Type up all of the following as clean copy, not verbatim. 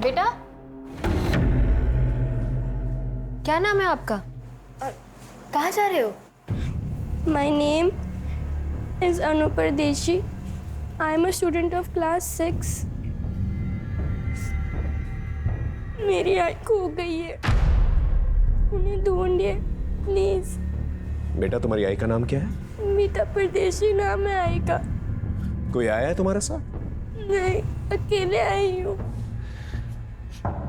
बेटा, क्या नाम है आपका? कहाँ जा रहे हो? My name is Anu Pardeshi. I am a student of class 6. मेरी आई खो गई है, उन्हें ढूंढिए प्लीज। बेटा तुम्हारी आई का नाम क्या है? मीता परदेशी नाम है आई का। कोई आया है तुम्हारे साथ? नहीं, अकेले आई हूँ।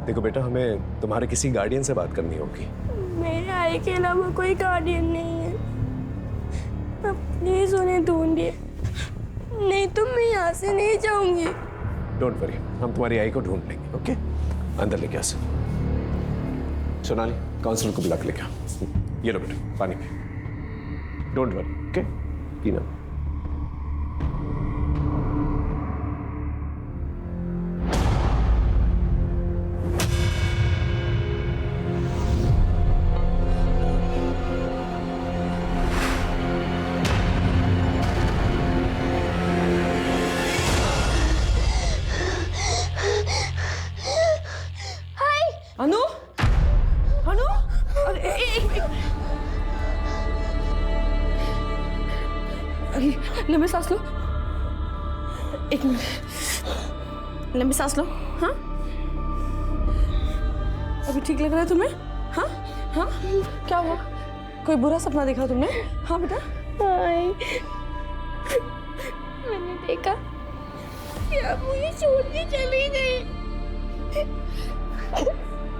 देखो बेटा, हमें तुम्हारे किसी गार्डियन से बात करनी होगी। मेरे आई के अलावा कोई गार्डियन नहीं है, अब प्लीज उन्हें ढूंढिए, नहीं तो मैं यहाँ से नहीं जाऊंगी। डोंट वरी, हम तुम्हारी आई को ढूंढ लेंगे। ओके, अंदर लेके आ। सोनाली, काउंसलर को बुला के लेके आ। ये लो बेटा, पानी पी। डोंट वरी, ओके, पीना। अनु, अनु, अरे एक लंबी सांस लो। एक मिनट, लंबी सांस लो। हाँ, अभी ठीक लग रहा है तुम्हें? हाँ हाँ, क्या हुआ? कोई बुरा सपना देखा तुमने? हाँ बेटा। हाय, मैंने देखा कि आप मुझे छोड़ के चली गई।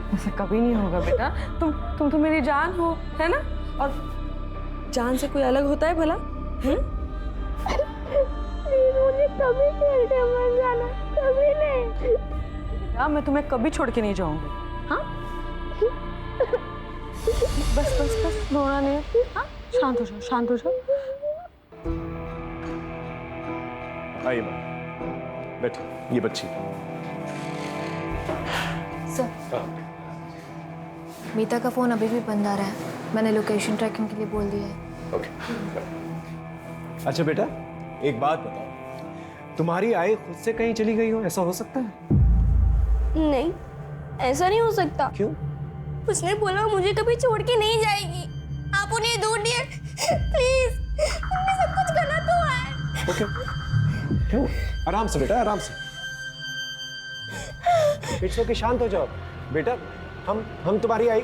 ऐसा कभी नहीं होगा बेटा, तुम तो मेरी जान हो, है ना? और जान से कोई अलग होता है भला? मुझे कभी छोड़ के मत जाना, कभी नहीं। बेटा, मैं तुम्हें कभी छोड़ के नहीं जाऊंगी। हाँ, बस बस बस, रोना नहीं है। हाँ, शांत हो जाओ, शांत हो जाओ। आइए मैम, बैठिए। ये बच्ची सर, मीता का फोन अभी भी बंद आ रहा है। मैंने लोकेशन ट्रैकिंग के लिए बोल दिया है। ओके। अच्छा बेटा, एक बात बताओ, तुम्हारी आई खुद से कहीं चली गई हो, ऐसा हो सकता है? नहीं, ऐसा नहीं हो सकता। क्यों? उसने बोला मुझे कभी छोड़ के नहीं जाएगी। आप उन्हें ढूंढिए प्लीज, उनमें सब कुछ गलत हुआ है। ओके, क्यों? आराम से बेटा, आराम से। इट्स ओके, शांत हो जाओ बेटा। हम तुम्हारी आई।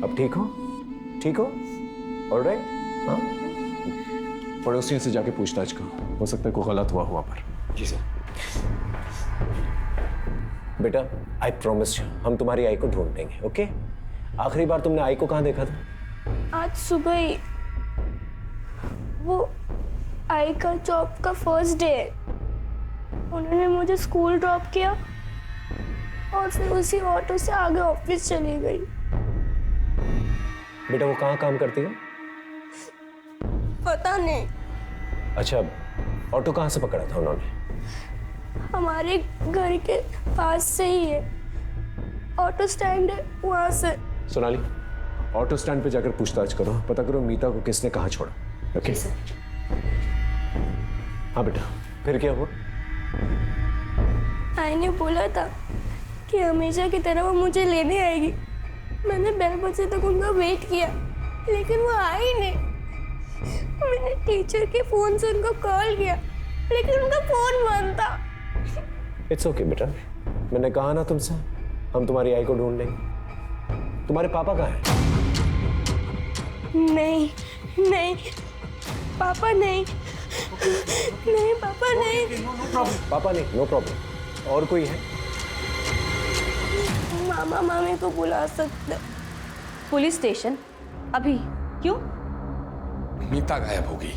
अब ठीक हो? ठीक हो? ऑलराइट? हाँ, पड़ोसियों से जाके पूछताछ करो, हो सकता है कोई गलत हुआ वहां पर। जी सर। बेटा, आई प्रॉमिस यू, हम तुम्हारी आई को ढूंढ लेंगे। ओके? आखिरी बार तुमने आई को कहाँ देखा था? आज सुबह ही। वो आई का जॉब का फर्स्ट डे है, उन्होंने मुझे स्कूल ड्रॉप किया और फिर उसी ऑटो से आगे ऑफिस चली गई। बेटा, वो कहाँ काम करती है? पता नहीं। अच्छा, ऑटो कहाँ से पकड़ा था उन्होंने? हमारे घर के पास से ही है, ऑटो स्टैंड है वहां से। सोनाली, ऑटो स्टैंड पे जाकर पूछताछ करो, पता करो मीता को किसने कहाँ छोड़ा। ओके? हाँ बेटा, फिर क्या हुआ? आई ने बोला था कि हमेशा की तरह वो मुझे लेने आएगी। मैंने 12 बजे तक उनका वेट किया, लेकिन वो आई नहीं। मैंने टीचर के फोन से उनको कॉल किया, लेकिन उनका फोन बंद था। इट्स ओके बेटा, मैंने कहा ना तुमसे, हम तुम्हारी आई को ढूंढ लेंगे। तुम्हारे पापा कहाँ हैं? नहीं नहीं, पापा नहीं, नहीं पापा नहीं। पापा नहीं, नो प्रॉब्लम। और कोई है? मामा मामी को बुला सकते। Police station? अभी? क्यों? मीता गायब होगी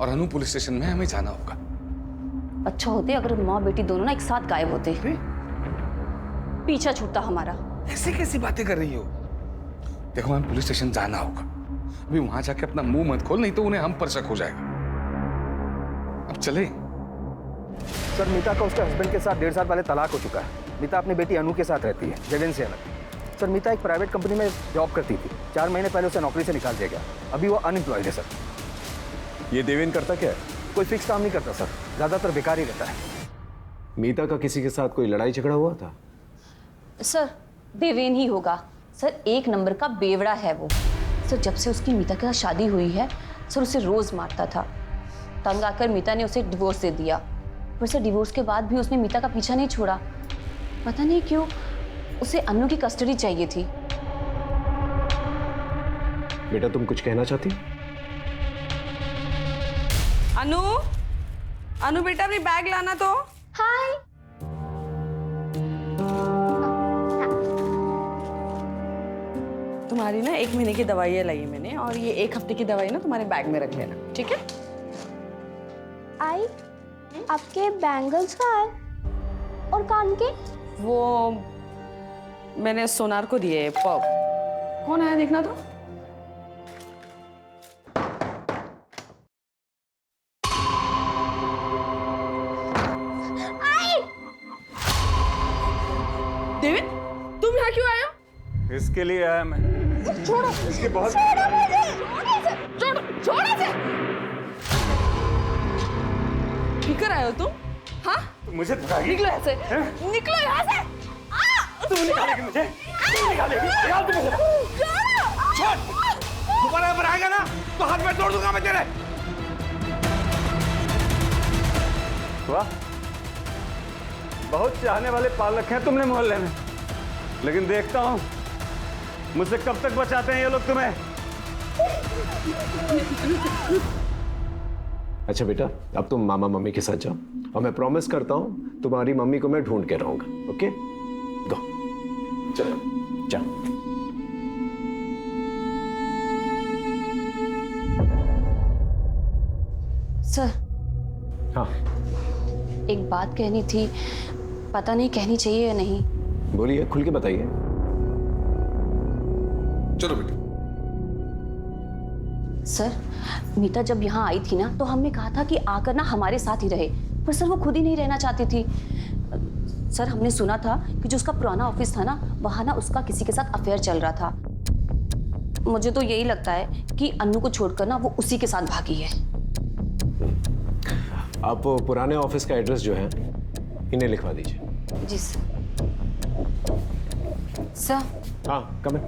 और अनु पुलिस स्टेशन में हमें जाना होगा। अच्छा होते अगर माँ बेटी दोनों ना एक साथ गायब होते, पीछा छूटता हमारा। ऐसे कैसी बातें कर रही हो? देखो, हमें पुलिस स्टेशन जाना होगा। अभी वहां जाके अपना मुंह मत खोल, नहीं तो उन्हें हम पर शक हो जाएगा। अब चले। सर, मीता का उसके हस्बैंड के साथ 1.5 साल पहले तलाक हो चुका है। मीता अपनी बेटी अनु के साथ रहती है, जगन से अलग। सर, मीता एक प्राइवेट कंपनी में जॉब करती थी। 4 महीने पहले उसे नौकरी से निकाल दिया गया। अभी वो अनएम्प्लॉयड है सर। ये देवेन करता क्या है? कोई फिक्स काम नहीं करता सर, ज़्यादातर बेकार ही रहता है। मीता का किसी के साथ कोई लड़ाई झगड़ा हुआ था? सर देवेन ही होगा सर, 1 नंबर का बेवड़ा है वो सर। जब से उसकी मीता के साथ शादी हुई है सर, उसे रोज मारता था। तंग आकर मीता ने उसे डिवोर्स दे दिया, पर सर डिवोर्स के बाद भी उसने मीता का पीछा नहीं छोड़ा। पता नहीं क्यों उसे अनु की कस्टडी चाहिए थी। बेटा तुम कुछ कहना चाहती? अनु, अनु बेटा अपनी बैग लाना तो। हाय। तुम्हारी ना 1 महीने की दवाइयाँ लाई है मैंने, और ये 1 हफ्ते की दवाई ना तुम्हारे बैग में रख लेना, ठीक है? आई, आपके बैंगल्स कहाँ है और कान के? वो मैंने सोनार को दिए। कौन आया देखना तो। देवेन, तुम यहाँ क्यों आए हो? इसके लिए आया मैं। छोड़ो, इसके बहुत छोड़ो, छोड़ो से। लेकर आए हो तुम? हाँ? मुझे धमकाएगी? निकलो यहाँ से, निकलो यहाँ से। तुम निकालेगी मुझे? तुम निकालेगी? निकाल तुम मुझे। छोड़! दोबारा पर आएगा ना तो हाथ में तोड़ दूंगा मैं तेरे। वाह, बहुत चाहने वाले पाल रखे हैं तुमने मोहल्ले में, लेकिन देखता हूं मुझसे कब तक बचाते हैं ये लोग तुम्हें। अच्छा बेटा, अब तुम मामा मम्मी के साथ जाओ, और मैं प्रॉमिस करता हूं तुम्हारी मम्मी को मैं ढूंढ के रहूंगा। ओके, गो, चलो जाओ। सर हाँ एक बात कहनी थी, पता नहीं कहनी चाहिए या नहीं। बोलिए, खुल के बताइए। चलो बेटा। सर मीता जब यहाँ आई थी ना तो हमने कहा था कि आकर ना हमारे साथ ही रहे, पर सर वो खुद ही नहीं रहना चाहती थी। सर हमने सुना था कि जो उसका पुराना ऑफिस था ना, वहाँ ना उसका किसी के साथ अफेयर चल रहा था। मुझे तो यही लगता है कि अन्नू को छोड़कर ना वो उसी के साथ भागी है। आप पुराने ऑफिस का एड्रेस जो है इन्हें लिखवा दीजिए। जी सर। सर हाँ, कम इन।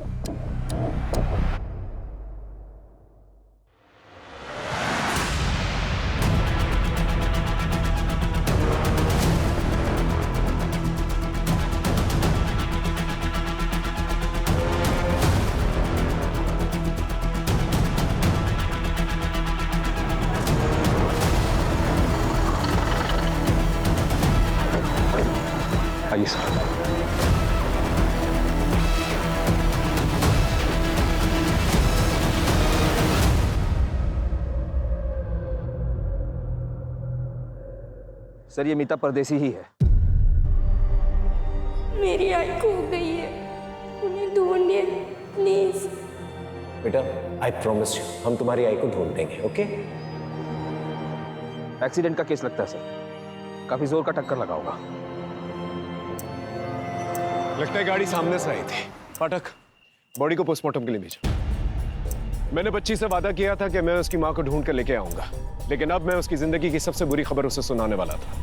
आइए सर। सर ये मीता परदेसी ही है। मेरी आई खो गई है, उन्हें ढूंढिए प्लीज। बेटा आई प्रॉमिस यू, हम तुम्हारी आई को ढूंढ देंगे। ओके? एक्सीडेंट का केस लगता है सर, काफी जोर का टक्कर लगा होगा। लगता है गाड़ी सामने से आई थी। फाटक, बॉडी को पोस्टमार्टम के लिए भेजा। मैंने बच्ची से वादा किया था कि मैं उसकी मां को ढूंढ कर लेके आऊंगा, लेकिन अब मैं उसकी जिंदगी की सबसे बुरी खबर उसे सुनाने वाला था।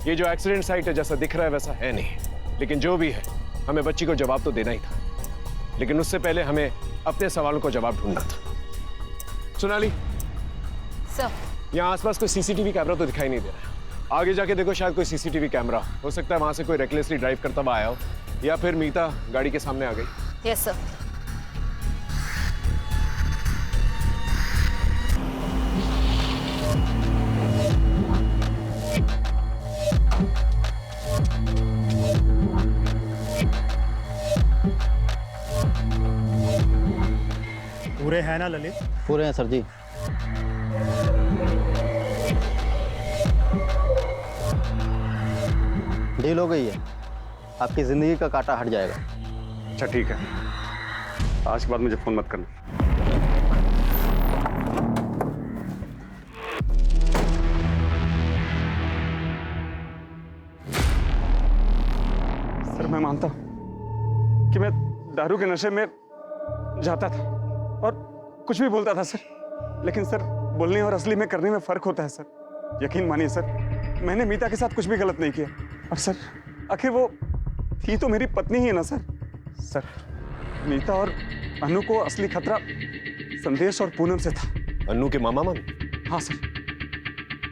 ये जो एक्सीडेंट साइट है जैसा दिख रहा है वैसा है नहीं, लेकिन जो भी है हमें बच्ची को जवाब तो देना ही था, लेकिन उससे पहले हमें अपने सवालों को जवाब ढूंढना था। सोनाली सर, यहाँ आसपास कोई सीसीटीवी कैमरा तो दिखाई नहीं दे रहा है। आगे जाके देखो, शायद कोई सीसीटीवी कैमरा हो सकता है, वहां से कोई रेकलेसली ड्राइव करता हुआ आया हो, या फिर मीता गाड़ी के सामने आ गई। Yes sir. पूरे हैं ना ललित? पूरे हैं सर जी। डील हो गई है, आपकी जिंदगी का कांटा हट जाएगा। अच्छा ठीक है, आज के बाद मुझे फोन मत करना। सर मैं मानता हूं कि मैं दारू के नशे में जाता था और कुछ भी बोलता था सर, लेकिन सर बोलने और असली में करने में फर्क होता है सर। यकीन मानिए सर, मैंने मीता के साथ कुछ भी गलत नहीं किया। और सर, आखिर वो थी तो मेरी पत्नी ही है ना सर। सर, मीता और अनु को असली खतरा संदेश और पूनम से था। अन्नू के मामा मामी? हाँ सर,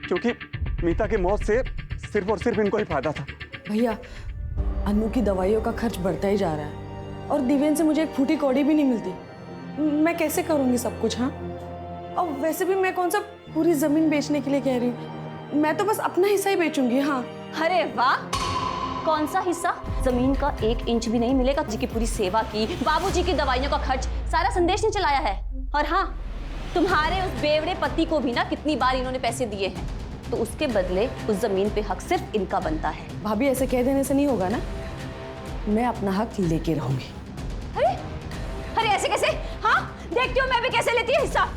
क्योंकि मीता की मौत से सिर्फ और सिर्फ इनको ही फायदा था। भैया, अनु की दवाइयों का खर्च बढ़ता ही जा रहा है और दिव्यन से मुझे एक फूटी कौड़ी भी नहीं मिलती। मैं कैसे करूंगी सब कुछ? हाँ, और वैसे भी मैं कौन सा पूरी जमीन बेचने के लिए कह रही हूँ। मैं तो बस अपना हिस्सा ही बेचूंगी। हाँ। अरे वाह, कौन सा हिस्सा? जमीन का 1 इंच भी नहीं मिलेगा। जी की पूरी सेवा की, बाबूजी की दवाइयों का खर्च सारा संदेश ने चलाया है। और हाँ, तुम्हारे उस बेवड़े पति को भी ना कितनी बार इन्होंने पैसे दिए हैं, तो उसके बदले उस जमीन पे हक सिर्फ इनका बनता है। भाभी, ऐसे कह देने से नहीं होगा ना, मैं अपना हक लेके रहूंगी। अरे अरे ऐसे कैसे? हाँ, देखती हो मैं भी कैसे लेती है हिस्सा।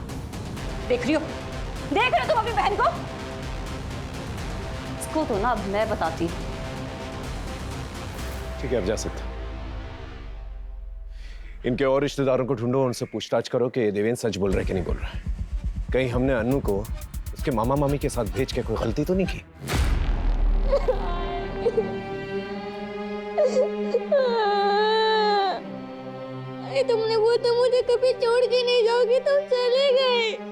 देख रही हो तुम अपनी बहन को? इसको तो ना अब मैं बताती। ठीक है, अब जा सकते। इनके और रिश्तेदारों को ढूंढो, उनसे पूछताछ करो कि देवेन सच बोल रहा है कि नहीं बोल रहा है। कहीं हमने अन्नू को उसके मामा मामी के साथ भेज के कोई गलती तो नहीं की? तुमने वो तो मुझे कभी छोड़ के नहीं जाओगी, तुम चले गए।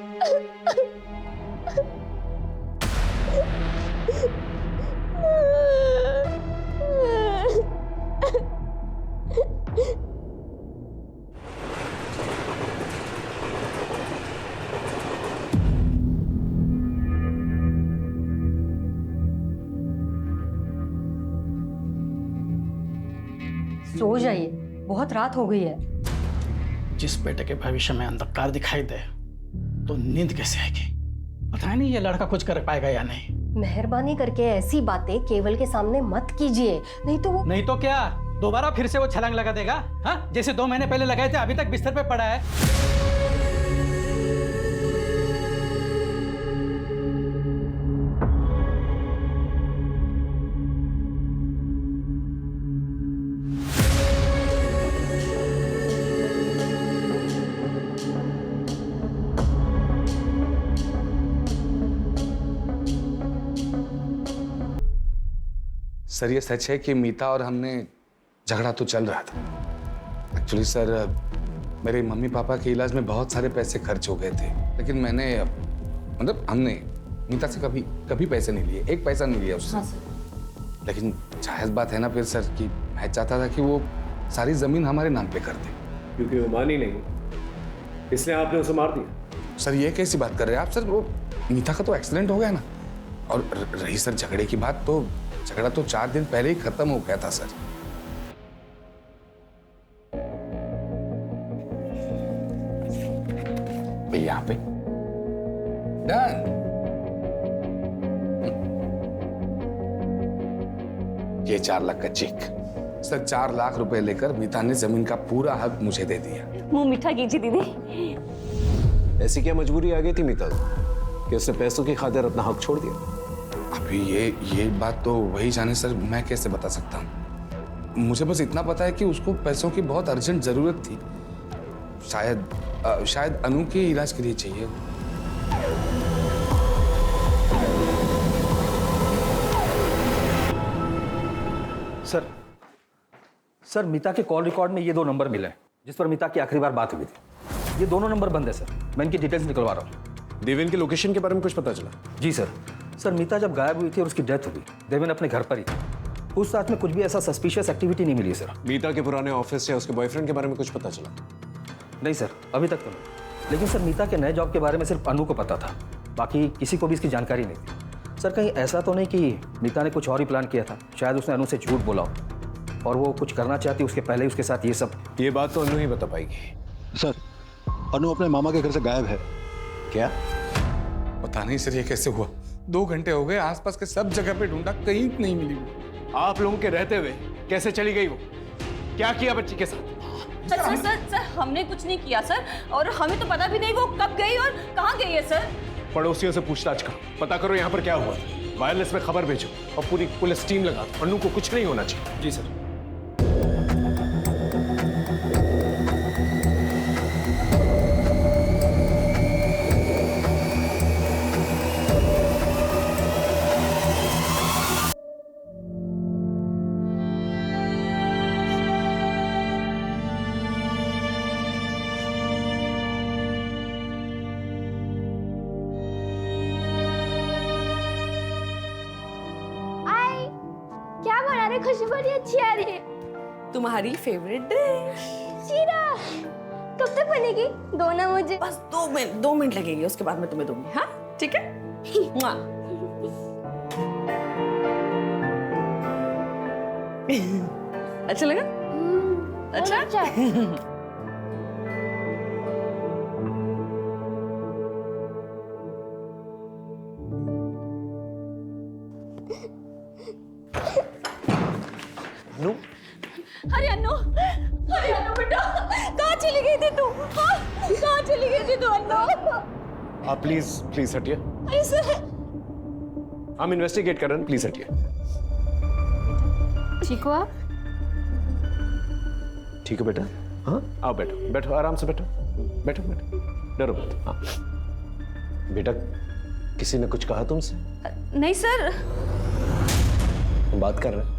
सो जाइए, बहुत रात हो गई है। जिस बेटे के भविष्य में अंधकार दिखाई दे तो नींद कैसे आएगी? पता नहीं ये लड़का कुछ कर पाएगा या नहीं। मेहरबानी करके ऐसी बातें केवल के सामने मत कीजिए, नहीं तो वो। नहीं तो क्या, दोबारा फिर से वो छलांग लगा देगा? हाँ, जैसे 2 महीने पहले लगाए थे, अभी तक बिस्तर पे पड़ा है। सर, ये सच है कि मीता और हमने झगड़ा तो चल रहा था। एक्चुअली सर, मेरे मम्मी पापा के इलाज में बहुत सारे पैसे खर्च हो गए थे, लेकिन मैंने मतलब हमने मीता से कभी पैसे नहीं लिए, 1 पैसा नहीं लिया उससे। हाँ सर। लेकिन जायज़ बात है ना फिर सर कि मैं चाहता था कि वो सारी जमीन हमारे नाम पे कर दे। क्योंकि वो मानी नहीं, इसलिए आपने उसे मार दिया। सर, ये कैसी बात कर रहे हैं आप? सर, वो मीता का तो एक्सीडेंट हो गया ना। और रही सर झगड़े की बात, तो झगड़ा तो 4 दिन पहले ही खत्म हो गया था सर। भाई यहाँ पे डन। ये 4 लाख का चेक। सर, 4 लाख रुपए लेकर मीता ने जमीन का पूरा हक मुझे दे दिया। मुंह मीठा कीजिए दीदी। ऐसी क्या मजबूरी आ गई थी मीता कि उसने पैसों की खातिर अपना हक छोड़ दिया? अभी ये बात तो वही जाने सर, मैं कैसे बता सकता हूँ। मुझे बस इतना पता है कि उसको पैसों की बहुत अर्जेंट जरूरत थी। शायद अनु के इलाज के लिए चाहिए। सर, मीता के कॉल रिकॉर्ड में ये 2 नंबर मिले हैं जिस पर मीता की आखिरी बार बात हुई थी। ये दोनों नंबर बंद है सर। मैं इनकी डिटेल्स निकलवा रहा हूँ। देवेन के लोकेशन के बारे में कुछ पता चला? जी सर। सर, मीता जब गायब हुई थी और उसकी डेथ हुई, देवेन अपने घर पर ही था। उस रात में कुछ भी ऐसा सस्पिशियस एक्टिविटी नहीं मिली सर। मीता के पुराने ऑफिस या उसके बॉयफ्रेंड के बारे में कुछ पता चला? नहीं सर, अभी तक तो नहीं। लेकिन सर, मीता के नए जॉब के बारे में सिर्फ अनु को पता था, बाकी किसी को भी इसकी जानकारी नहीं थी। सर, कहीं ऐसा तो नहीं कि मीता ने कुछ और ही प्लान किया था? शायद उसने अनु से झूठ बोला हो और वो कुछ करना चाहती उसके पहले ही उसके साथ ये सब। ये बात तो अनु ही बता पाएगी। सर, अनु अपने मामा के घर से गायब है। क्या? पता नहीं सर, ये कैसे हुआ? 2 घंटे हो गए, आसपास के सब जगह पे ढूंढा, कहीं नहीं मिली वो। आप लोगों के रहते हुए कैसे चली गई वो? क्या किया बच्ची के साथ? सर, हमने कुछ नहीं किया सर, और हमें तो पता भी नहीं वो कब गई और कहाँ गई है सर। पड़ोसियों से पूछताछ करो, पता करो यहाँ पर क्या हुआ। वायरलेस में खबर भेजो और पूरी पुलिस टीम लगा दो। अनु को कुछ नहीं होना चाहिए। जी सर। खुशबू बड़ी अच्छी आ रही है। तुम्हारी फेवरेट डिश। शीरा कब तक बनेगी? दो ना मुझे। बस 2 मिनट लगेगी, उसके बाद मैं तुम्हें दूंगी। हाँ ठीक है। मुआ। अच्छा लगा? अच्छा। अनु, अरे अन्नू बेटा, कहाँ चली गई थी तू? हाँ? कहाँ चली गई थी तू अन्नू? आप प्लीज हटिए। अरे सर, हम इन्वेस्टिगेट कर रहे हैं, प्लीज हटिए। ठीक हो आप? ठीक है बेटा। हाँ आओ, बैठो बैठो, आराम से बैठो, बैठो बैठो, डरो मत। हाँ बेटा, किसी ने कुछ कहा तुमसे? नहीं सर। हम बात कर रहे हैं,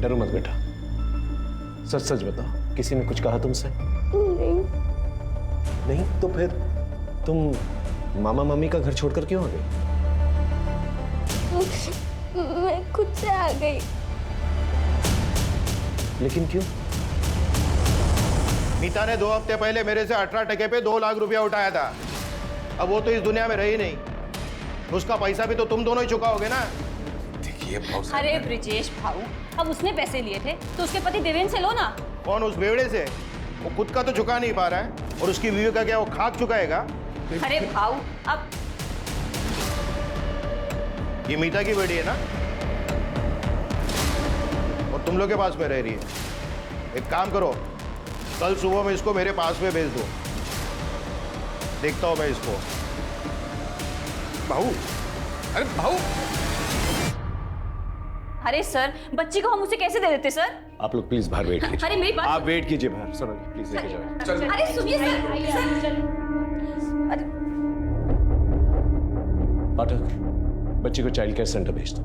डरो मत बेटा, सच सच बताओ, किसी ने कुछ कहा तुमसे? नहीं तो फिर तुम मामा मामी का घर छोड़कर क्यों आ गई? मैं खुद से आ गई। लेकिन क्यों? मीता ने 2 हफ्ते पहले मेरे से 18 टके पे 2 लाख रुपया उठाया था। अब वो तो इस दुनिया में रही नहीं, उसका पैसा भी तो तुम दोनों ही चुकाओगे ना। देखिए अरे ब्रिजेश भाऊ, अब उसने पैसे लिए थे तो उसके पति देवेंद्र से लो ना। कौन उस बेवड़े से? वो खुद का तो चुका नहीं पा रहा है, और उसकी बीवी का क्या वो खाक चुकाएगा? अरे भाऊ, अब ये मीता की बेटी है ना, और तुम लोग के पास में रह रही है। एक काम करो, कल सुबह में इसको मेरे पास में भेज दो, देखता हूं मैं इसको। भाऊ, अरे भाऊ, अरे सर, बच्ची को हम उसे कैसे दे देते सर? आप लोग प्लीज बाहर वेट कीजिए। अरे मेरी बात आप वेट कीजिए बाहर, सुनो प्लीज लेके जाओ। अरे सुनिए सर। अरे पाठक, बच्ची को चाइल्ड केयर सेंटर भेज दो।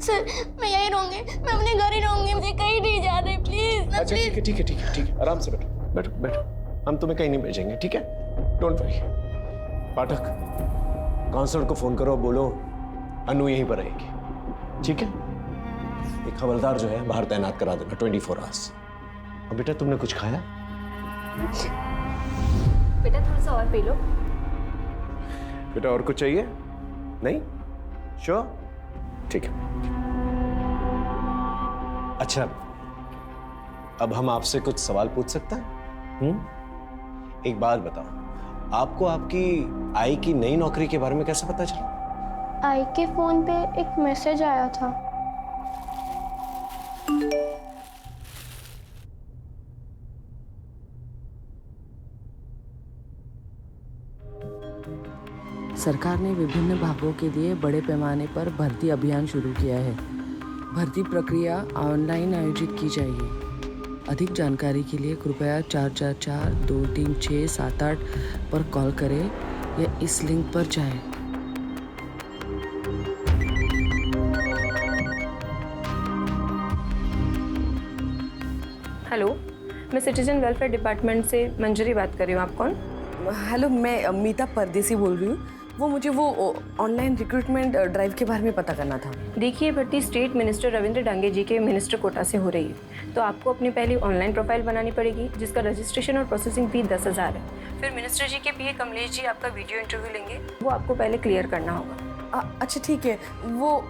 सर मैं यहीं रहूंगी, मैं अपने घर ही रहूंगी, मुझे कहीं नहीं जाना है प्लीज। अच्छा ठीक है, ठीक है, ठीक है, ठीक है, आराम से बैठो बैठो बैठो, हम तुम्हें कहीं नहीं भेजेंगे, ठीक है? Don't worry. पाठक, काउंसलर को फोन करो, बोलो अनु यहीं पर रहेगी, ठीक है? एक हवलदार जो है बाहर तैनात करा देना 24 आवर्स। अब बेटा, तुमने कुछ खाया? बेटा थोड़ा सा और पी लो। बेटा और कुछ चाहिए? नहीं? श्योर? ठीक है। अच्छा, अब हम आपसे कुछ सवाल पूछ सकते हैं? एक बात बताओ, आपको आपकी आई की नई नौकरी के बारे में कैसे पता चला? आई के फोन पे एक मैसेज आया था। सरकार ने विभिन्न विभागों के लिए बड़े पैमाने पर भर्ती अभियान शुरू किया है। भर्ती प्रक्रिया ऑनलाइन आयोजित की जाएगी। अधिक जानकारी के लिए कृपया 444-236-78 पर कॉल करें या इस लिंक पर जाएं। हेलो, मैं सिटीजन वेलफेयर डिपार्टमेंट से मंजरी बात कर रही हूँ। आप कौन? हेलो, मैं मीता परदेसी बोल रही हूँ। मुझे वो ऑनलाइन रिक्रूटमेंट ड्राइव के बारे में पता करना था। देखिए, भर्ती स्टेट मिनिस्टर रविंद्र डांगे जी के मिनिस्टर कोटा से हो रही है, तो आपको अपनी पहली ऑनलाइन प्रोफाइल बनानी पड़ेगी, जिसका रजिस्ट्रेशन और प्रोसेसिंग फी 10,000 है। फिर मिनिस्टर जी के पीए कमलेश जी आपका वीडियो इंटरव्यू लेंगे, वो आपको पहले क्लियर करना होगा। अच्छा ठीक है, वो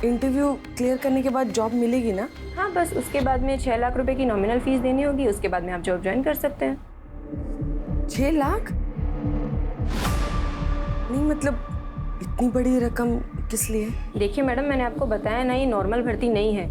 इंटरव्यू क्लियर करने के बाद जॉब मिलेगी ना? हाँ, बस उसके बाद में 6 लाख रुपए की नॉमिनल फीस देनी होगी, उसके बाद में आप जॉब ज्वाइन कर सकते हैं। 6 लाख? नहीं, मतलब इतनी बड़ी रकम किस लिए? देखिए मैडम, मैंने आपको बताया ना, ये नॉर्मल भर्ती नहीं है,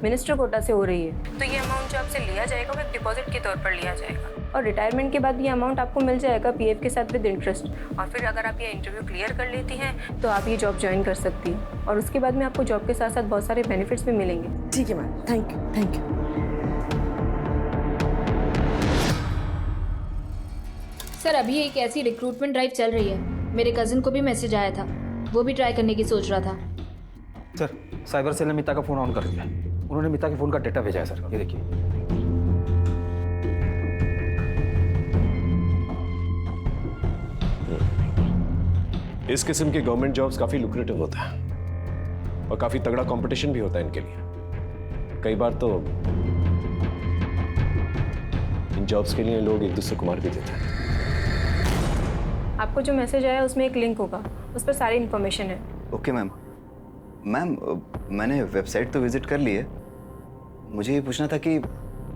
मिनिस्टर कोटा से हो रही है, तो ये अमाउंट जो आपसे लिया जाएगा वो एक डिपॉजिट के तौर पर लिया जाएगा, और रिटायरमेंट के बाद ये अमाउंट आपको मिल जाएगा पीएफ के साथ विद इंटरेस्ट। और फिर अगर आप ये इंटरव्यू क्लियर कर लेती हैं तो आप ये जॉब ज्वाइन कर सकती हैं, और उसके बाद में आपको जॉब के साथ साथ बहुत सारे बेनिफिट्स भी मिलेंगे। ठीक है ma'am, thank you, thank you. Sir, अभी एक ऐसी रिक्रूटमेंट ड्राइव चल रही है, मेरे कजिन को भी मैसेज आया था, वो भी ट्राई करने की सोच रहा था। सर, साइबर सेल ने मीता का फ़ोन ऑन कर दिया है। उन्होंने मीता के फ़ोन का डेटा भेजा है सर, ये देखिए। इस किस्म के गवर्नमेंट जॉब्स काफी लुक्रेटिव होता है। और काफी तगड़ा कंपटीशन भी होता है इनके लिए। कई बार तो इन जॉब्स के लिए लोग एक दूसरे को मार भी देते हैं। आपको जो मैसेज आया उसमें एक लिंक होगा, उस पर सारी इन्फॉर्मेशन है। Okay ma'am. मैम मैंने वेबसाइट तो विजिट कर ली है। मुझे ये पूछना था कि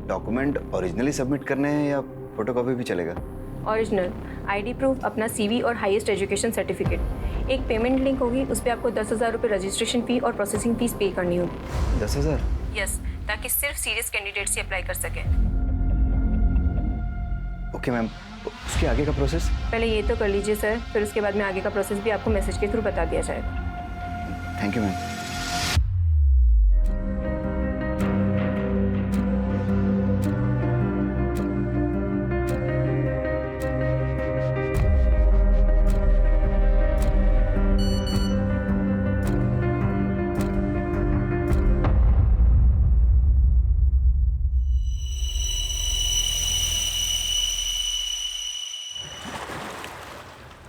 डॉक्यूमेंट ओरिजिनली सबमिट करने हैं या फोटोकॉपी भी चलेगा? ओरिजिनल, आईडी प्रूफ, अपना सीवी और हाईएस्ट एजुकेशन सर्टिफिकेट। एक पेमेंट लिंक होगी, उस पर आपको 10,000 रुपये रजिस्ट्रेशन फ़ी और प्रोसेसिंग फीस पे करनी होगी। 10,000? यस, ताकि सिर्फ सीरियस कैंडिडेट से अप्लाई कर सकें। ओके मैम, उसके आगे का प्रोसेस? पहले ये तो कर लीजिए सर, फिर उसके बाद में आगे का प्रोसेस भी आपको मैसेज के थ्रू बता दिया जाएगा। Thank you ma'am.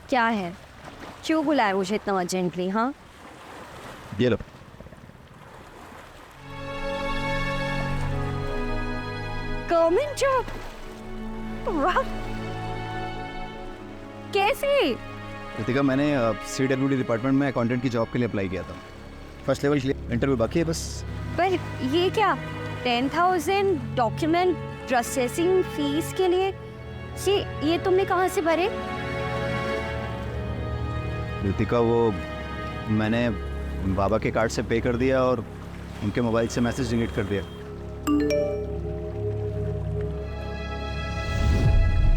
क्या है, क्यों बुलाया मुझे इतना अर्जेंटली? हाँ, ये लो। Government job? वाह, कैसे? रितिका, मैंने CWD डिपार्टमेंट में अकाउंटेंट की जॉब के लिए अप्लाई किया था। फर्स्ट लेवल के लिए इंटरव्यू बाकी है बस। पर ये क्या, 10,000 डॉक्यूमेंट प्रोसेसिंग फीस के लिए? ये तुमने कहाँ से भरे? रितिका, वो मैंने बाबा के कार्ड से पे कर दिया और उनके मोबाइल से मैसेज डिलीट कर दिया।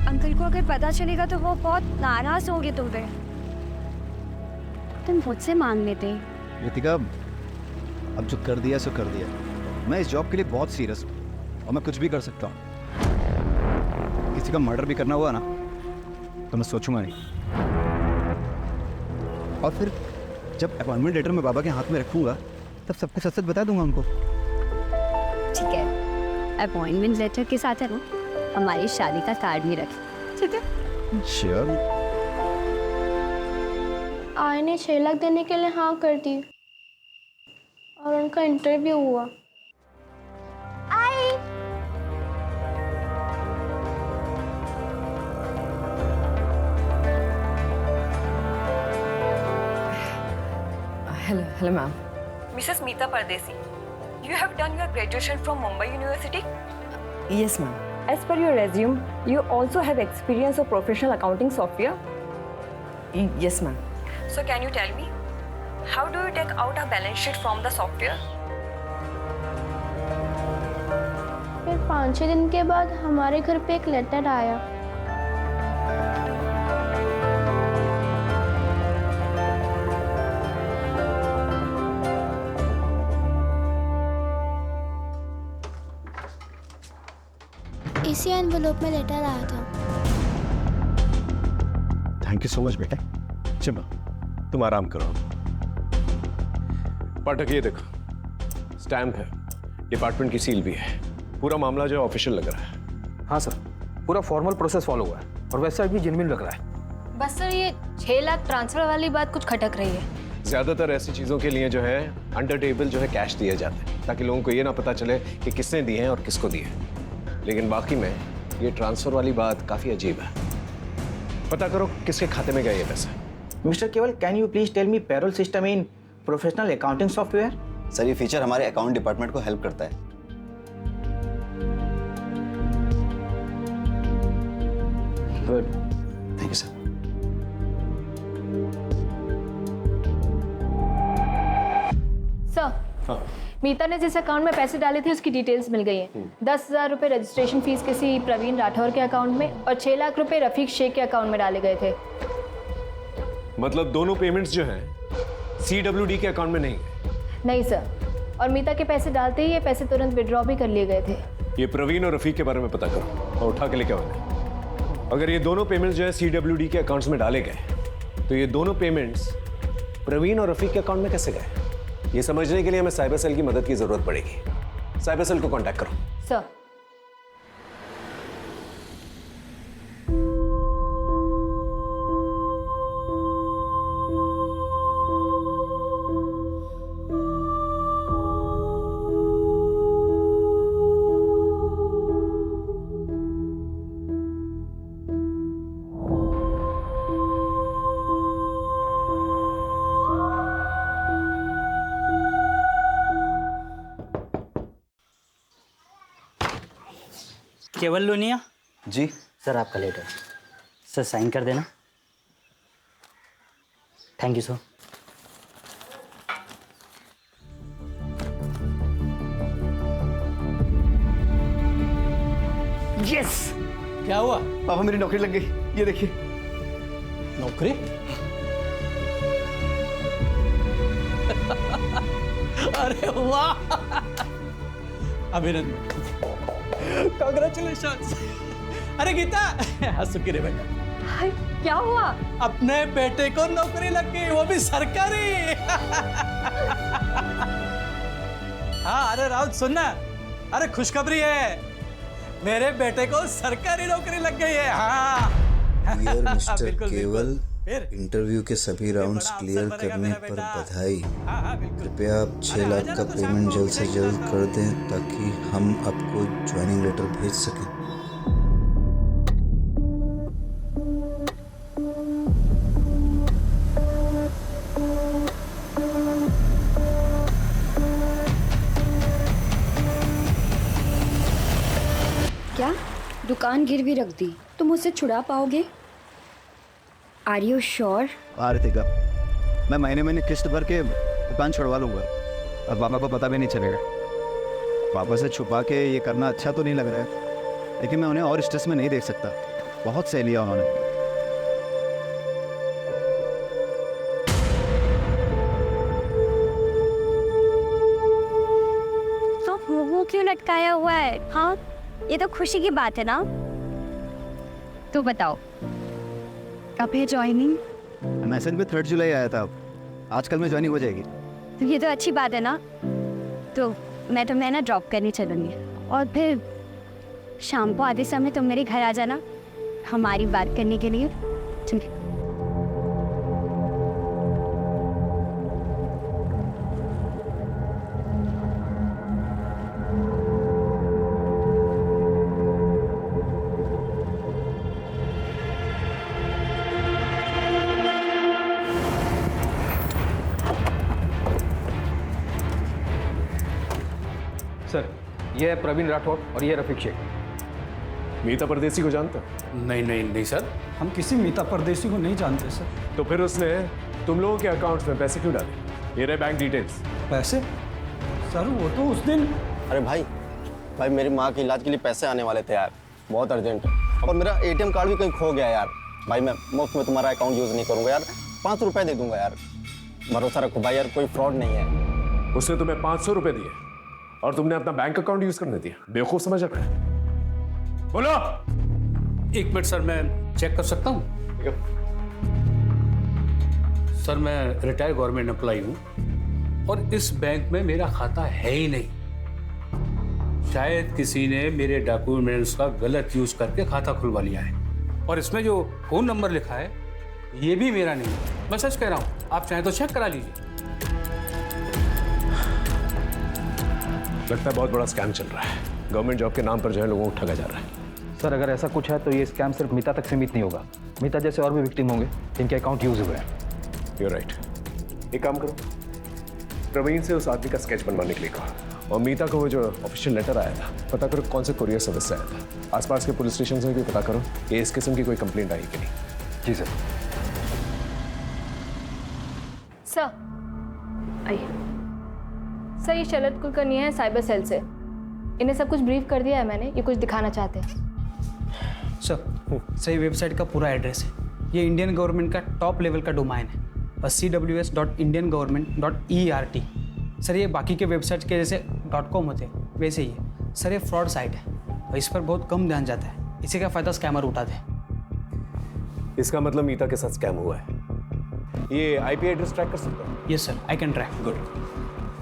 अंकल को अगर पता चलेगा तो वो बहुत नाराज होंगे तुम पे। तुम मुझसे मांग लेते। रितिका, अब जो कर दिया सो कर दिया। मैं इस जॉब के लिए बहुत सीरियस हूँ और मैं कुछ भी कर सकता हूँ। किसी का मर्डर भी करना हुआ ना तो मैं सोचूंगा नहीं। और फिर जब अपॉइंटमेंट लेटर मैं बाबा के हाथ में रखूंगा तब सबको सच सच बता दूंगा उनको। ठीक है, अपॉइंटमेंट लेटर के साथ है ना हमारी शादी का कार्ड भी रख, ठीक है? श्योर। आई ने 6 लाख देने के लिए हाँ कर दी और उनका इंटरव्यू हुआ। आई hello ma'am. Mrs. Meeta Pardesi, you have done your graduation from Mumbai University? Yes ma'am. As per your resume, you also have experience of professional accounting software. Yes ma'am. So can you tell me, how do you take out a balance sheet from the software? फिर 5-6 दिन के बाद हमारे घर पे एक letter आया। इसी एनवेलप में लेटर आया था। थैंक यू सो मच बेटा। चलो तुम आराम करो। पाठक, ये देखो, स्टैम्प है, डिपार्टमेंट की सील भी है। पूरा मामला जो ऑफिशियल लग रहा है। हाँ सर, पूरा फॉर्मल प्रोसेस फॉलो हुआ है और वेबसाइट भी जेन्युइन लग रहा है। बस सर, ये 6 लाख ट्रांसफर वाली बात कुछ खटक रही है। ज्यादातर ऐसी चीजों के लिए जो है अंडर टेबल जो है कैश दिए जाते हैं ताकि लोगों को ये ना पता चले कि किसने दिए हैं और किसको दिए हैं। लेकिन बाकी में ये ट्रांसफर वाली बात काफी अजीब है। पता करो किसके खाते में गए ये पैसे। Mister Keval, can you please tell me payroll system in professional accounting software? Sir, ये फीचर हमारे अकाउंट डिपार्टमेंट को हेल्प करता है। Good, thank you sir. Sir, Meeta ने जिस अकाउंट में पैसे डाले थे उसकी डिटेल्स मिल गई हैं। 10,000 रुपये रजिस्ट्रेशन फीस किसी प्रवीण राठौर के अकाउंट में और 6 लाख रुपए रफीक शेख के अकाउंट में डाले गए थे। मतलब दोनों पेमेंट्स जो हैं CWD के अकाउंट में नहीं गए? नहीं सर, और मीता के पैसे डालते ही ये पैसे तुरंत विड्रॉ भी कर लिए गए थे। ये प्रवीण और रफीक के बारे में पता करो और उठा के लेके आओ। अगर ये दोनों पेमेंट्स जो है CWD के अकाउंट्स में डाले गए तो ये दोनों पेमेंट्स प्रवीण और रफीक के अकाउंट में कैसे गए? ये समझने के लिए हमें साइबर सेल की मदद की जरूरत पड़ेगी। साइबर सेल को कांटेक्ट करो। सर, केवल लोनिया। जी सर आपका लेटर। सर साइन कर देना। Thank you sir. यस। क्या हुआ? पापा मेरी नौकरी लग गई, ये देखिए। नौकरी? अरे वाह, अभिनंदन, कांग्रेचुलेशन। अरे गीता, सुखी रे बेटा। क्या हुआ? अपने बेटे को नौकरी लग गई, वो भी सरकारी। हाँ अरे राउत सुनना, अरे खुशखबरी है, मेरे बेटे को सरकारी नौकरी लग गई है। हाँ डियर मिस्टर बिल्कुल, केवल, फिर? इंटरव्यू के सभी राउंड्स क्लियर करने पर बधाई। कृपया आप 6 लाख का पेमेंट जल्द से जल्द कर दें ताकि हम आपको ज्वाइनिंग लेटर भेज सकें। क्या दुकान गिरवी रख दी तो मुझसे छुड़ा पाओगे? Are you sure? आरतिका, मैं महीने महीने किस्त भर के दुकान छुड़वा लूंगा और पापा को पता भी नहीं चलेगा। पापा से छुपा के ये करना अच्छा तो नहीं लग रहा है, लेकिन मैं उन्हें और स्ट्रेस में नहीं देख सकता। बहुत सह लिया उन्होंने। तो वो क्यों लटकाया हुआ है? हाँ, ये तो खुशी की बात है ना। तो बताओ कब है ज्वाइनिंग? मैसेज में 3 जुलाई आया था, आजकल में ज्वाइनिंग हो जाएगी। तो ये तो अच्छी बात है ना। तो मैं तुम्हें ना ड्रॉप करने चलूँगी और फिर शाम को आधे समय तुम मेरे घर आ जाना हमारी बात करने के लिए। ठीक है? सर ये है प्रवीण राठौर और ये रफीक शेख। मीता परदेसी को जानता? नहीं नहीं नहीं सर, हम किसी मीता परदेसी को नहीं जानते सर। तो फिर उसने तुम लोगों के अकाउंट्स में पैसे क्यों डाले? ये रहे बैंक डिटेल्स। पैसे? सर वो तो उस दिन। अरे भाई मेरी माँ के इलाज के लिए पैसे आने वाले थे यार, बहुत अर्जेंट है। और मेरा ATM कार्ड भी कहीं खो गया यार। भाई मैं मुफ्त में तुम्हारा अकाउंट यूज़ नहीं करूँगा यार, 500 रुपये दे दूंगा यार। भरोसा रखो भाई यार, कोई फ्रॉड नहीं है। उसने तुम्हें 500 रुपये दिए और तुमने अपना बैंक अकाउंट यूज करने दिया? बेवकूफ समझ रहा है? बोलो। 1 मिनट सर, मैं चेक कर सकता हूँ? सर मैं रिटायर्ड गवर्नमेंट एम्प्लॉई हूँ और इस बैंक में मेरा खाता है ही नहीं। शायद किसी ने मेरे डॉक्यूमेंट्स का गलत यूज करके खाता खुलवा लिया है। और इसमें जो फोन नंबर लिखा है ये भी मेरा नहीं है। मैं सच कह रहा हूँ, आप चाहें तो चेक करा लीजिए। लगता है बहुत बड़ा स्कैम चल रहा है। गवर्नमेंट जॉब के नाम पर जो है लोगों को ठगा जा रहा है। सर अगर ऐसा कुछ है तो ये स्कैम सिर्फ मीता तक सीमित नहीं होगा। मीता जैसे और भी विक्टिम होंगे जिनके अकाउंट यूज हुए हैं। You're right. एक काम करो, प्रवीण से उस आदमी का स्केच बनवाने के लिए कहा और मीता को वो जो ऑफिशियल लेटर आया था पता करो कौन से कुरियर सर्विस से आया था। आसपास के पुलिस स्टेशन से भी पता करो कि इस किस्म की कोई कंप्लेंट आई कि नहीं। जी सर। सर आइए। सर ये शरद कुलकर्णी है साइबर सेल से। इन्हें सब कुछ ब्रीफ कर दिया है मैंने, ये कुछ दिखाना चाहते हैं। सर सही वेबसाइट का पूरा एड्रेस है। ये इंडियन गवर्नमेंट का टॉप लेवल का डोमाइन है, बस cws.indiangovernment.ert। सर ये बाकी के वेबसाइट के जैसे .com होते हैं वैसे ही है। सर ये फ्रॉड साइट है और इस पर बहुत कम ध्यान जाता है। इसी का फ़ायदा स्कैमर उठाते हैं। इसका मतलब मीता के साथ स्कैम हुआ है। ये IP एड्रेस ट्रैक कर सकते हो? Yes sir, I can track. Good.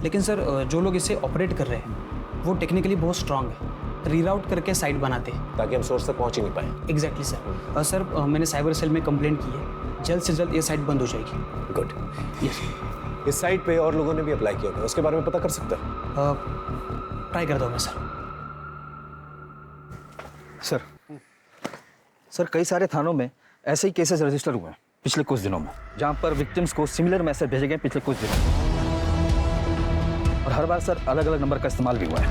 लेकिन सर जो लोग इसे ऑपरेट कर रहे हैं वो टेक्निकली बहुत स्ट्रांग है, रीराउट करके साइट बनाते हैं ताकि हम सोर्स तक पहुंच ही नहीं पाए। Exactly sir. सर मैंने साइबर सेल में कंप्लेंट की है, जल्द से जल्द ये साइट बंद हो जाएगी। गुड। यस। इस साइट पे और लोगों ने भी अप्लाई किया था, उसके बारे में पता कर सकता है? ट्राई करता हूँ मैं सर। सर कई सारे थानों में ऐसे ही केसेस रजिस्टर हुए हैं पिछले कुछ दिनों में, जहां पर विक्टिम्स को सिमिलर मैसेज भेजे गए पिछले कुछ दिनों में। और हर बार सर अलग अलग नंबर का इस्तेमाल भी हुआ है।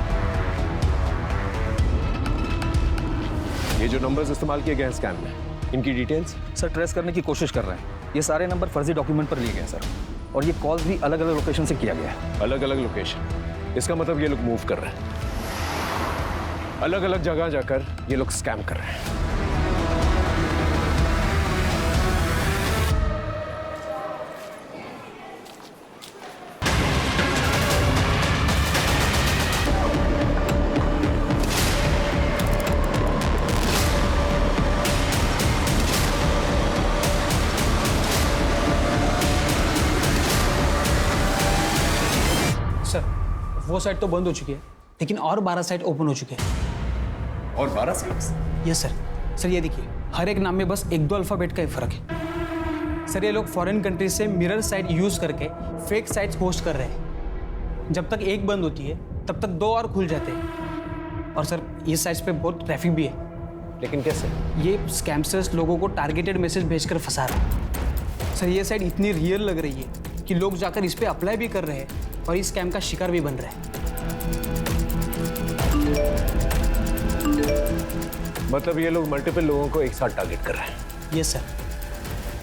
ये जो नंबर्स इस्तेमाल किए गए हैं स्कैम में, इनकी डिटेल्स? सर ट्रेस करने की कोशिश कर रहे हैं। ये सारे नंबर फर्जी डॉक्यूमेंट पर लिए गए हैं सर, और ये कॉल्स भी अलग अलग लोकेशन से किया गया है। अलग अलग लोकेशन? इसका मतलब ये लोग मूव कर रहे हैं, अलग अलग जगह जाकर ये लोग स्कैम कर रहे हैं। वो साइट तो बंद हो चुकी है, लेकिन और 12 साइट ओपन हो चुके हैं। और 12 साइट्स? Yes sir. सर ये देखिए, हर एक नाम में बस 1-2 अल्फाबेट का ही फर्क है। सर ये लोग फॉरेन कंट्रीज से मिरर साइट यूज करके फेक साइट्स होस्ट कर रहे हैं। जब तक एक बंद होती है तब तक 2 और खुल जाते हैं। और सर ये साइट्स पे बहुत ट्रैफिक भी है। लेकिन कैसे? ये स्कैमर्स लोगों को टारगेटेड मैसेज भेजकर फंसा रहे हैं। सर ये साइट इतनी रियल लग रही है कि लोग जाकर इस पे अप्लाई भी कर रहे हैं और इस स्कैम का शिकार भी बन रहे हैं। मतलब ये लोग मल्टीपल लोगों को एक साथ टारगेट कर रहे हैं? Yes sir.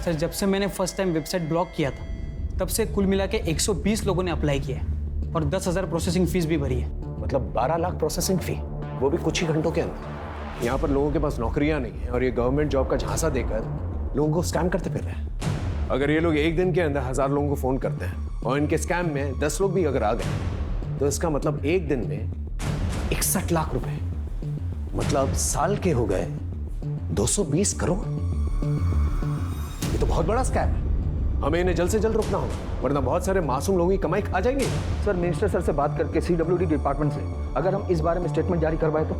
सर जब से मैंने फर्स्ट टाइम वेबसाइट ब्लॉक किया था तब से कुल मिला के 120 लोगों ने अप्लाई किया है और 10,000 प्रोसेसिंग फीस भी भरी है। मतलब 12 लाख प्रोसेसिंग फी, वो भी कुछ ही घंटों के अंदर। यहाँ पर लोगों के पास नौकरियां नहीं है और ये गवर्नमेंट जॉब का झांसा देकर लोगों को स्कैम करते फिर रहे हैं। अगर ये लोग एक दिन के अंदर 1000 लोगों को फोन करते हैं और इनके स्कैम में 10 लोग भी अगर आ गए तो इसका मतलब एक दिन में 61 लाख रुपए, मतलब साल के हो गए 220 करोड़। ये तो बहुत बड़ा स्कैम है। हमें इन्हें जल्द से जल्द रोकना होगा, वरना बहुत सारे मासूम लोगों की कमाई खा जाएंगे। सर मिनिस्टर सर से बात करके CWD डिपार्टमेंट से अगर हम इस बारे में स्टेटमेंट जारी करवाए तो?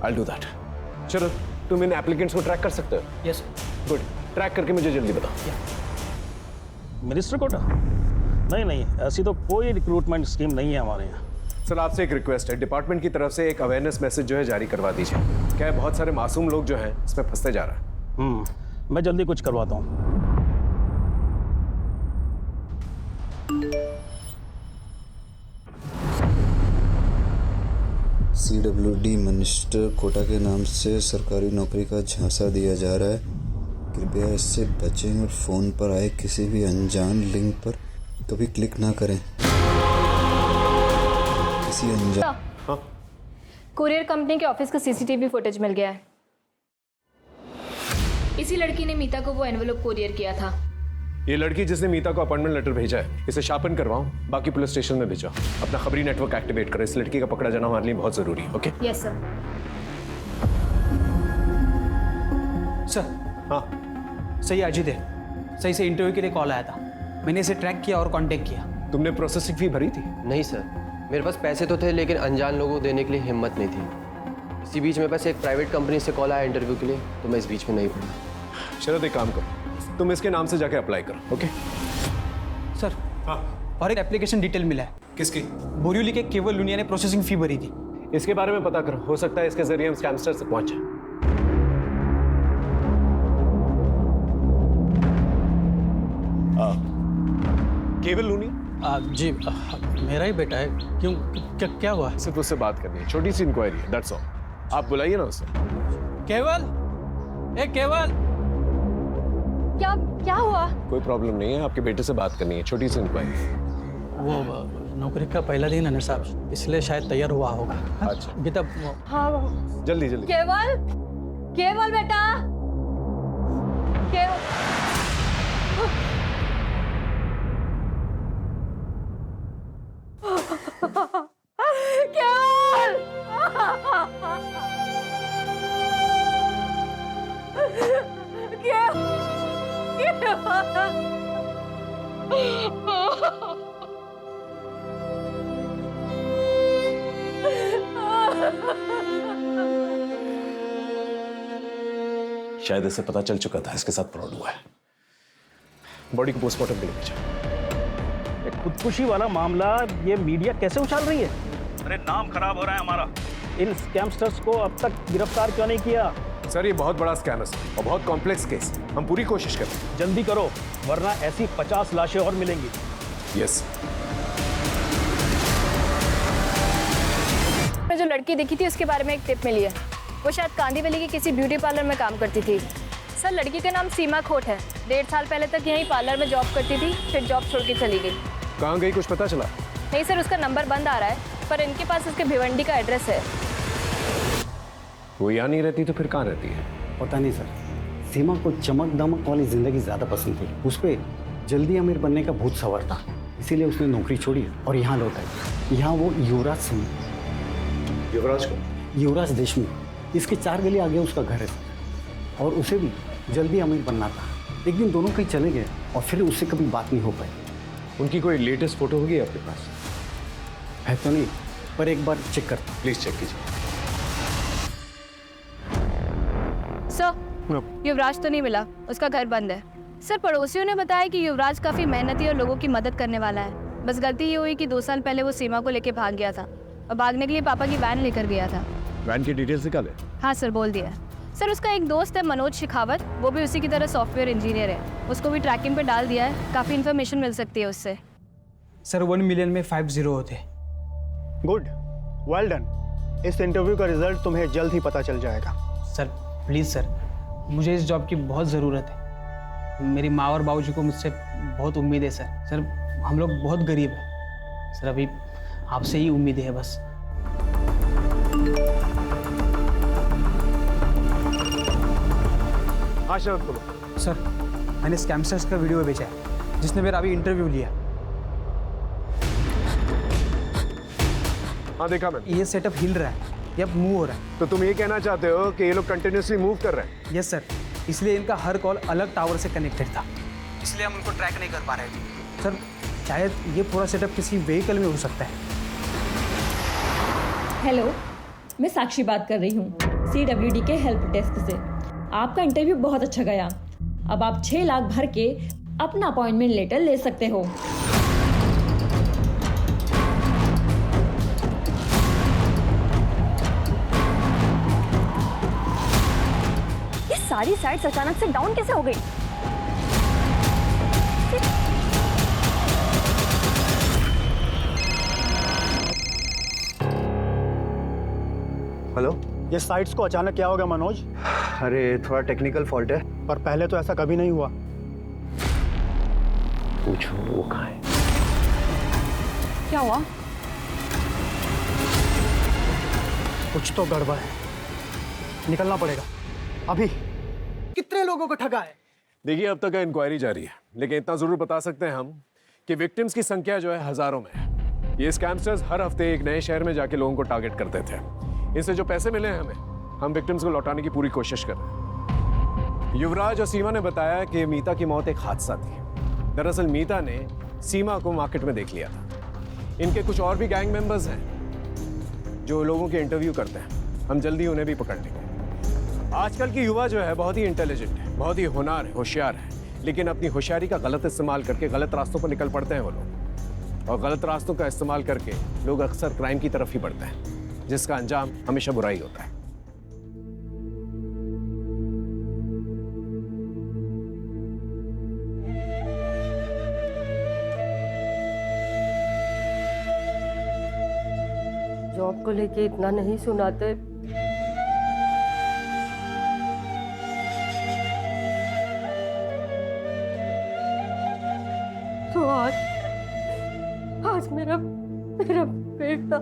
I'll do that. चलो तुम इन एप्लीकेंट्स को ट्रैक कर सकते हो? यस। गुड, ट्रैक करके मुझे जल्दी बताओ। मिनिस्टर कोटा? नहीं, ऐसी तो कोई रिक्रूटमेंट स्कीम नहीं है हमारे यहाँ। सर आपसे एक रिक्वेस्ट है, डिपार्टमेंट की तरफ से एक अवेयरनेस मैसेज जो है जारी करवा दीजिए। क्या है, बहुत सारे मासूम लोग जो हैं इसमें फंसते जा रहा है। मैं जल्दी कुछ करवाता हूँ। CWD मिनिस्टर कोटा के नाम से सरकारी नौकरी का झांसा दिया जा रहा है, कृपया इससे बचें और फोन पर आए किसी भी अनजान लिंक पर कभी क्लिक ना करें। किसी अनजान कुरियर कंपनी के ऑफिस का CCTV फुटेज मिल गया है। इसी लड़की ने मीता को वो एनवेलप कुरियर किया था। ये लड़की जिसने मीता को अपॉइंटमेंट लेटर भेजा है, इसे शार्पन करवाओ, बाकी पुलिस स्टेशन में भेजो। अपना खबरी नेटवर्क एक्टिवेट करो। इस लड़की का पकड़ा जाना हमारे लिए बहुत जरूरी है। ओके? Yes sir. सर। हाँ सही अजीत है, सही से इंटरव्यू के लिए कॉल आया था, मैंने इसे ट्रैक किया और कांटेक्ट किया। तुमने प्रोसेसिंग फी भरी थी? नहीं सर, मेरे पास पैसे तो थे लेकिन अनजान लोगों को देने के लिए हिम्मत नहीं थी। इसी बीच में बस एक प्राइवेट कंपनी से कॉल आया इंटरव्यू के लिए, तो मैं इस बीच में नहीं पड़ा। शरद एक काम करो, तुम इसके नाम से जाके अप्लाई करो। Okay sir? हाँ। और एक एप्लीकेशन डिटेल मिला है। किसकी? बोरिवली के केवल लुनिया ने प्रोसेसिंग फी भरी थी। इसके बारे में पता करो, हो सकता है इसके जरिए हम स्कैमस्टर से पहुंचे। केवल लूनी? जी मेरा ही बेटा है। क्यों, क्या हुआ? सिर्फ उससे बात करनी है, छोटी सी इंक्वायरी है, दैट्स ऑल। आप बुलाइए ना उसे। केवल, ए केवल, क्या हुआ? कोई प्रॉब्लम नहीं है, आपके बेटे से बात करनी है, छोटी सी इंक्वायरी। वो नौकरी का पहला दिन है ना साहब, इसलिए शायद तैयार हुआ होगा। अच्छा गीता, हाँ जल्दी। केवल, केवल बेटा, केवल। शायद इसे पता चल चुका था इसके साथ फ्रॉड हुआ है। बॉडी को पोस्टमार्टम के लिए भेजा। खुदकुशी वाला मामला ये मीडिया कैसे उछाल रही है? अरे नाम खराब हो रहा है हमारा। इन स्कैमस्टर्स को अब तक गिरफ्तार क्यों नहीं किया? सर ये बहुत बड़ा स्कैम है और बहुत कॉम्प्लेक्स केस, हम पूरी कोशिश करें। जल्दी करो वरना ऐसी 50 लाशें और मिलेंगी। यस। मैं जो लड़की देखी थी उसके बारे में एक टिप मिली है। वो शायद कांदीवली की किसी ब्यूटी पार्लर में काम करती थी। सर लड़की का नाम सीमा खोट है। 1.5 साल पहले तक यहीं पार्लर में जॉब करती थी, फिर जॉब छोड़ के चली गई। कहाँ गई कुछ पता चला? नहीं सर, उसका नंबर बंद आ रहा है, पर इनके पास उसके भिवंडी का एड्रेस है। वो यहाँ नहीं रहती तो फिर कहाँ रहती है? पता नहीं सर, सीमा को चमक दमक वाली जिंदगी ज़्यादा पसंद थी। उस पर जल्दी अमीर बनने का भूत सवार था, इसीलिए उसने नौकरी छोड़ी और यहाँ लौट आई। यहाँ वो युवराज सिंह, युवराज को? युवराज देशमुख, इसके 4 गली आगे उसका घर है और उसे भी जल्दी अमीर बनना था। एक दिन दोनों कहीं चले गए और फिर उससे कभी बात नहीं हो पाई। उनकी कोई लेटेस्ट फोटो होगी आपके पास? है तो नहीं, पर एक बार चेक करता। प्लीज चेक कीजिए। सर युवराज तो नहीं मिला, उसका घर बंद है। सर पड़ोसियों ने बताया कि युवराज काफी मेहनती और लोगों की मदद करने वाला है। बस गलती ये हुई कि 2 साल पहले वो सीमा को लेके भाग गया था और भागने के लिए पापा की वैन लेकर गया था। वैन की डिटेल्स निकाले? हाँ सर, बोल दिया। सर उसका एक दोस्त है मनोज शेखावत, वो भी उसी की तरह सॉफ्टवेयर इंजीनियर है। उसको भी ट्रैकिंग पे डाल दिया है, काफ़ी इन्फॉर्मेशन मिल सकती है उससे। सर 1 मिलियन में 5 0 होते। Good, well done. इस इंटरव्यू का रिजल्ट तुम्हें जल्द ही पता चल जाएगा। सर प्लीज़ सर, मुझे इस जॉब की बहुत ज़रूरत है। मेरी माँ और बाबूजी को मुझसे बहुत उम्मीद है सर। सर हम लोग बहुत गरीब हैं सर, अभी आपसे ही उम्मीद है बस। हाँ शरद बोलो। सर मैंने स्कैमस्टर्स का वीडियो भेजा है जिसने मेरा अभी इंटरव्यू लिया। हाँ देखा मैंने। ये सेटअप हिल रहा है, ये अब मूव हो रहा है। तो तुम ये कहना चाहते हो कि ये लोग कंटिन्यूसली मूव कर रहे हैं? यस सर, इसलिए इनका हर कॉल अलग टावर से कनेक्टेड था, इसलिए हम उनको ट्रैक नहीं कर पा रहे थे। सर शायद ये पूरा सेटअप किसी व्हीकल में हो सकता है। हेलो, मैं साक्षी बात कर रही हूँ CWD के हेल्प डेस्क से। आपका इंटरव्यू बहुत अच्छा गया। अब आप 6 लाख भर के अपना अपॉइंटमेंट लेटर ले सकते हो। ये सारी साइट्स अचानक से डाउन कैसे हो गई? हेलो, ये साइट्स को अचानक क्या होगा मनोज? अरे थोड़ा टेक्निकल फॉल्ट है। पर पहले तो ऐसा कभी नहीं हुआ। पूछो वो कहाँ है? क्या हुआ? कुछ तो गड़बड़ है, निकलना पड़ेगा अभी। कितने लोगों को ठगा है? देखिए अब तक इंक्वायरी जारी है, लेकिन इतना जरूर बता सकते हैं हम कि विक्टिम्स की संख्या जो है हजारों में है। ये स्कैमस्टर्स हर हफ्ते एक नए शहर में जाके लोगों को टारगेट करते थे। इनसे जो पैसे मिले हैं हमें, हम विक्टिम्स को लौटाने की पूरी कोशिश कर रहे हैं। युवराज और सीमा ने बताया कि मीता की मौत एक हादसा थी। दरअसल मीता ने सीमा को मार्केट में देख लिया था। इनके कुछ और भी गैंग मेंबर्स हैं जो लोगों के इंटरव्यू करते हैं। हम जल्दी उन्हें भी पकड़ लेंगे। आजकल की युवा जो है बहुत ही इंटेलिजेंट है, बहुत ही होनहार है, होशियार है, लेकिन अपनी होशियारी का गलत इस्तेमाल करके गलत रास्तों पर निकल पड़ते हैं वो लोग। और गलत रास्तों का इस्तेमाल करके लोग अक्सर क्राइम की तरफ ही बढ़ते हैं, जिसका अंजाम हमेशा बुराई होता है। जॉब को लेके इतना नहीं सुनाते। तो आज मेरा बेटा